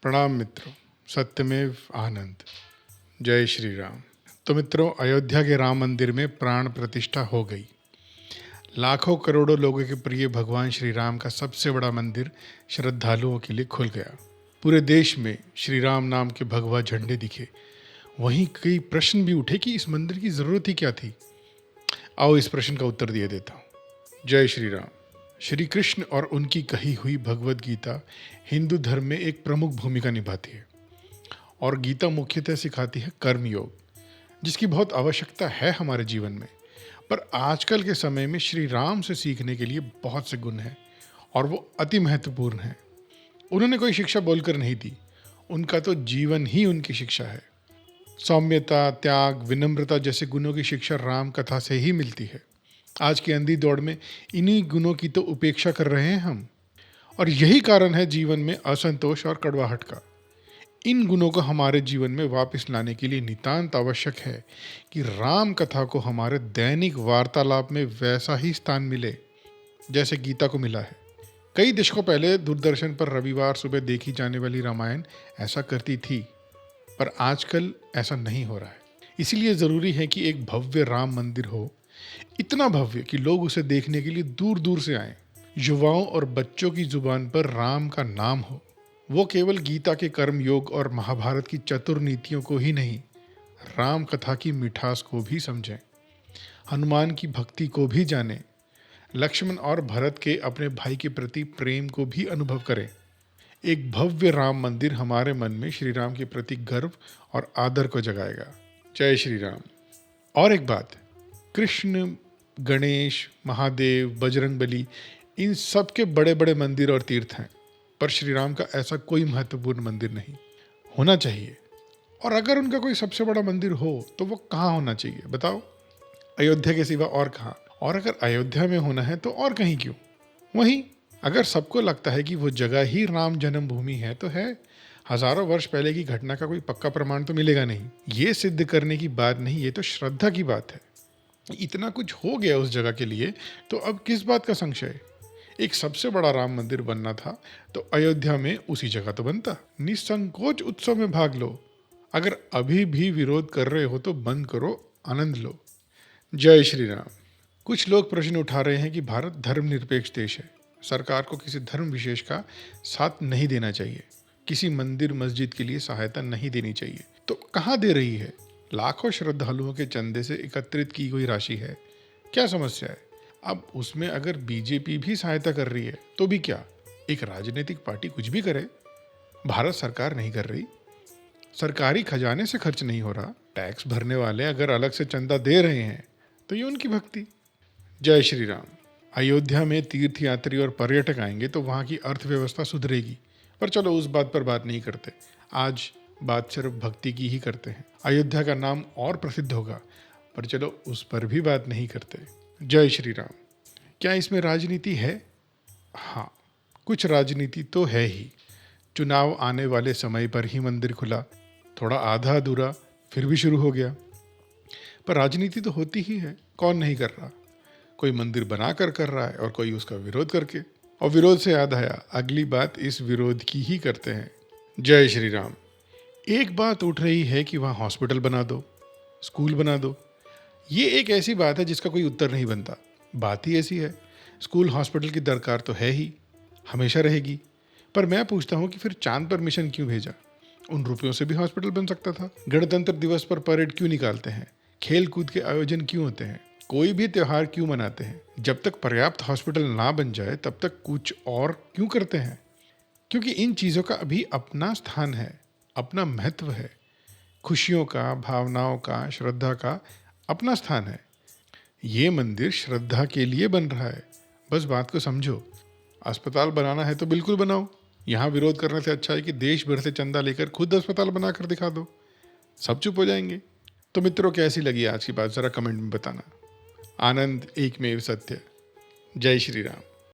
प्रणाम मित्रों, सत्यमेव आनंद। जय श्री राम। तो मित्रों, अयोध्या के राम मंदिर में प्राण प्रतिष्ठा हो गई। लाखों करोड़ों लोगों के प्रिय भगवान श्री राम का सबसे बड़ा मंदिर श्रद्धालुओं के लिए खुल गया। पूरे देश में श्री राम नाम के भगवा झंडे दिखे। वहीं कई प्रश्न भी उठे कि इस मंदिर की ज़रूरत ही क्या थी। आओ इस प्रश्न का उत्तर दिए देता हूँ। जय श्री राम। श्री कृष्ण और उनकी कही हुई भगवत गीता हिंदू धर्म में एक प्रमुख भूमिका निभाती है और गीता मुख्यतः सिखाती है कर्म योग, जिसकी बहुत आवश्यकता है हमारे जीवन में। पर आजकल के समय में श्री राम से सीखने के लिए बहुत से गुण हैं और वो अति महत्वपूर्ण हैं। उन्होंने कोई शिक्षा बोलकर नहीं दी, उनका तो जीवन ही उनकी शिक्षा है। सौम्यता, त्याग, विनम्रता जैसे गुणों की शिक्षा राम कथा से ही मिलती है। आज की अंधी दौड़ में इन्हीं गुणों की तो उपेक्षा कर रहे हैं हम, और यही कारण है जीवन में असंतोष और कड़वाहट का। इन गुणों को हमारे जीवन में वापस लाने के लिए नितांत आवश्यक है कि राम कथा को हमारे दैनिक वार्तालाप में वैसा ही स्थान मिले जैसे गीता को मिला है। कई दशकों पहले दूरदर्शन पर रविवार सुबह देखी जाने वाली रामायण ऐसा करती थी, पर आजकल ऐसा नहीं हो रहा है। इसीलिए ज़रूरी है कि एक भव्य राम मंदिर हो, इतना भव्य कि लोग उसे देखने के लिए दूर दूर से आएं। युवाओं और बच्चों की जुबान पर राम का नाम हो। वो केवल गीता के कर्म योग और महाभारत की चतुर नीतियों को ही नहीं, राम कथा की मिठास को भी समझें, हनुमान की भक्ति को भी जानें, लक्ष्मण और भरत के अपने भाई के प्रति प्रेम को भी अनुभव करें। एक भव्य राम मंदिर हमारे मन में श्री राम के प्रति गर्व और आदर को जगाएगा। जय श्री राम। और एक बात, कृष्ण, गणेश, महादेव, बजरंगबली, इन सब के बड़े बड़े मंदिर और तीर्थ हैं, पर श्री राम का ऐसा कोई महत्वपूर्ण मंदिर नहीं होना चाहिए। और अगर उनका कोई सबसे बड़ा मंदिर हो तो वो कहाँ होना चाहिए बताओ? अयोध्या के सिवा और कहाँ? और अगर अयोध्या में होना है तो और कहीं क्यों? वहीं अगर सबको लगता है कि वो जगह ही राम जन्मभूमि है तो है। हजारों वर्ष पहले की घटना का कोई पक्का प्रमाण तो मिलेगा नहीं। ये सिद्ध करने की बात नहीं, ये तो श्रद्धा की बात है। इतना कुछ हो गया उस जगह के लिए, तो अब किस बात का संशय? एक सबसे बड़ा राम मंदिर बनना था तो अयोध्या में उसी जगह तो बनता। निसंकोच उत्सव में भाग लो। अगर अभी भी विरोध कर रहे हो तो बंद करो, आनंद लो। जय श्री राम। कुछ लोग प्रश्न उठा रहे हैं कि भारत धर्मनिरपेक्ष देश है, सरकार को किसी धर्म विशेष का साथ नहीं देना चाहिए, किसी मंदिर मस्जिद के लिए सहायता नहीं देनी चाहिए। तो कहाँ दे रही है? लाखों श्रद्धालुओं के चंदे से एकत्रित की हुई राशि है, क्या समस्या है? अब उसमें अगर बीजेपी भी सहायता कर रही है तो भी क्या? एक राजनीतिक पार्टी कुछ भी करे, भारत सरकार नहीं कर रही। सरकारी खजाने से खर्च नहीं हो रहा। टैक्स भरने वाले अगर अलग से चंदा दे रहे हैं तो ये उनकी भक्ति। जय श्री राम। अयोध्या में तीर्थ यात्री और पर्यटक आएंगे तो वहाँ की अर्थव्यवस्था सुधरेगी, पर चलो उस बात पर बात नहीं करते। आज बात सिर्फ भक्ति की ही करते हैं। अयोध्या का नाम और प्रसिद्ध होगा, पर चलो उस पर भी बात नहीं करते। जय श्री राम। क्या इसमें राजनीति है? हाँ, कुछ राजनीति तो है ही। चुनाव आने वाले समय पर ही मंदिर खुला, थोड़ा आधा अधूरा, फिर भी शुरू हो गया। पर राजनीति तो होती ही है, कौन नहीं कर रहा? कोई मंदिर बना कर रहा है और कोई उसका विरोध करके। और विरोध से याद आया, अगली बात इस विरोध की ही करते हैं। जय श्री राम। एक बात उठ रही है कि वहाँ हॉस्पिटल बना दो, स्कूल बना दो। ये एक ऐसी बात है जिसका कोई उत्तर नहीं बनता। बात ही ऐसी है। स्कूल हॉस्पिटल की दरकार तो है ही, हमेशा रहेगी। पर मैं पूछता हूँ कि फिर चांद पर मिशन क्यों भेजा? उन रुपयों से भी हॉस्पिटल बन सकता था। गणतंत्र दिवस पर परेड क्यों निकालते हैं? खेल कूद के आयोजन क्यों होते हैं? कोई भी त्यौहार क्यों मनाते हैं? जब तक पर्याप्त हॉस्पिटल ना बन जाए तब तक कुछ और क्यों करते हैं? क्योंकि इन चीज़ों का अभी अपना स्थान है, अपना महत्व है। खुशियों का, भावनाओं का, श्रद्धा का अपना स्थान है। ये मंदिर श्रद्धा के लिए बन रहा है, बस बात को समझो। अस्पताल बनाना है तो बिल्कुल बनाओ। यहाँ विरोध करने से अच्छा है कि देश भर से चंदा लेकर खुद अस्पताल बनाकर दिखा दो, सब चुप हो जाएंगे। तो मित्रों, कैसी लगी आज की बात, ज़रा कमेंट में बताना। आनंद एकमेव सत्य। जय श्री राम।